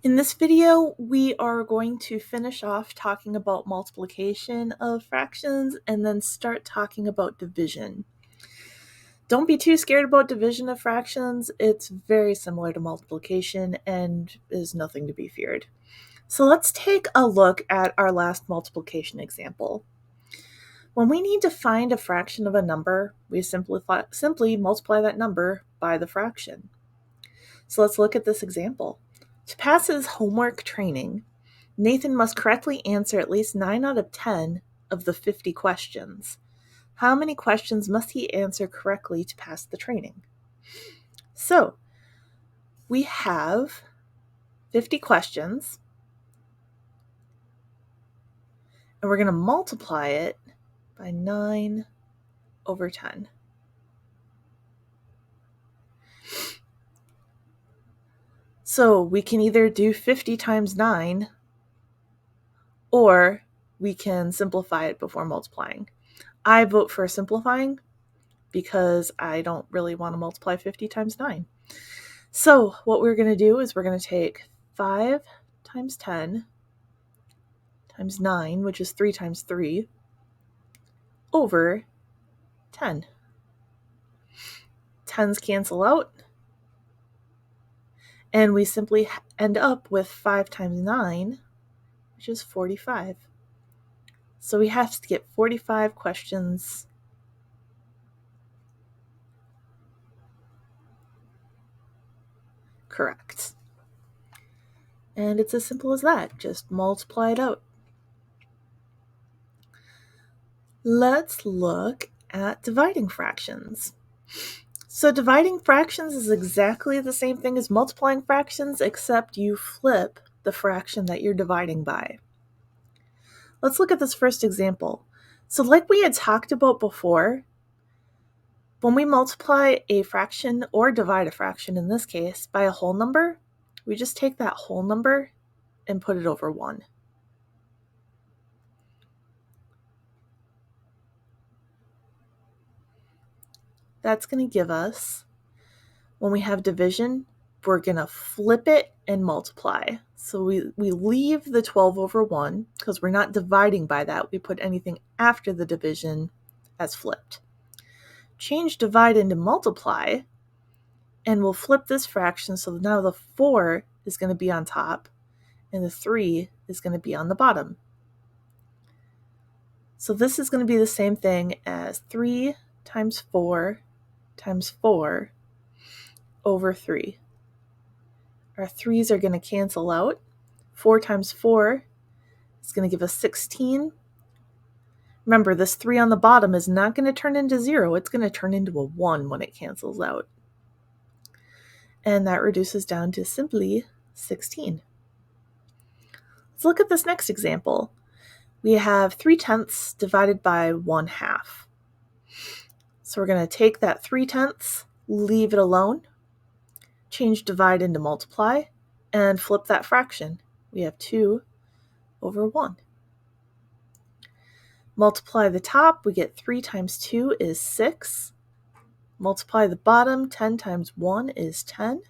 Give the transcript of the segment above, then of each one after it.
In this video, we are going to finish off talking about multiplication of fractions and then start talking about division. Don't be too scared about division of fractions. It's very similar to multiplication and is nothing to be feared. So let's take a look at our last multiplication example. When we need to find a fraction of a number, we simply multiply that number by the fraction. So let's look at this example. To pass his homework training, Nathan must correctly answer at least 9 out of 10 of the 50 questions. How many questions must he answer correctly to pass the training? So, we have 50 questions, and we're going to multiply it by 9 over 10. So, we can either do 50 times 9, or we can simplify it before multiplying. I vote for simplifying because I don't really want to multiply 50 times 9. So what we're going to do is we're going to take 5 times 10 times 9, which is 3 times 3, over 10. 10s cancel out, and we simply end up with 5 times 9, which is 45. So we have to get 45 questions correct. And it's as simple as that. Just multiply it out. Let's look at dividing fractions. So dividing fractions is exactly the same thing as multiplying fractions, except you flip the fraction that you're dividing by. Let's look at this first example. So like we had talked about before, when we multiply a fraction or divide a fraction, in this case, by a whole number, we just take that whole number and put it over 1. That's going to give us, when we have division, we're going to flip it and multiply. So we leave the 12 over 1 because we're not dividing by that. We put anything after the division as flipped. Change divide into multiply, and we'll flip this fraction, so now the 4 is going to be on top and the 3 is going to be on the bottom. So this is going to be the same thing as 3 times 4 times 4 over 3. Our 3's are going to cancel out. 4 times 4 is going to give us 16. Remember, this 3 on the bottom is not going to turn into 0. It's going to turn into a 1 when it cancels out. And that reduces down to simply 16. Let's look at this next example. We have 3/10 divided by 1/2. So we're going to take that 3/10, leave it alone, change divide into multiply, and flip that fraction. We have 2 over 1. Multiply the top, we get 3 times 2 is 6. Multiply the bottom, 10 times 1 is 10.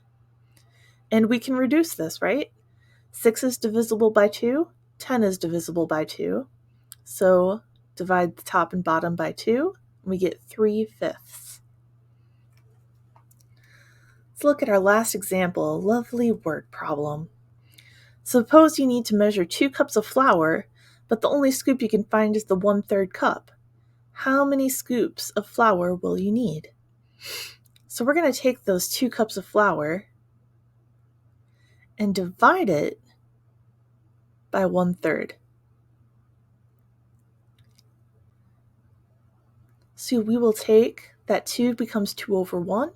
And we can reduce this, right? 6 is divisible by 2, 10 is divisible by 2. So divide the top and bottom by 2, and we get 3/5. Let's look at our last example, a lovely word problem. Suppose you need to measure 2 cups of flour, but the only scoop you can find is the 1/3 cup. How many scoops of flour will you need? So we're going to take those 2 cups of flour and divide it by 1/3. So we will take that 2 becomes 2 over 1.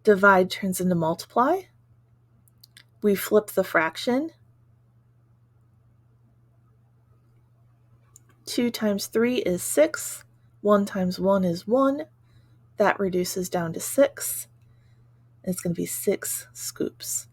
Divide turns into multiply. We flip the fraction. 2 times 3 is 6. 1 times 1 is 1. That reduces down to 6. It's going to be 6 scoops.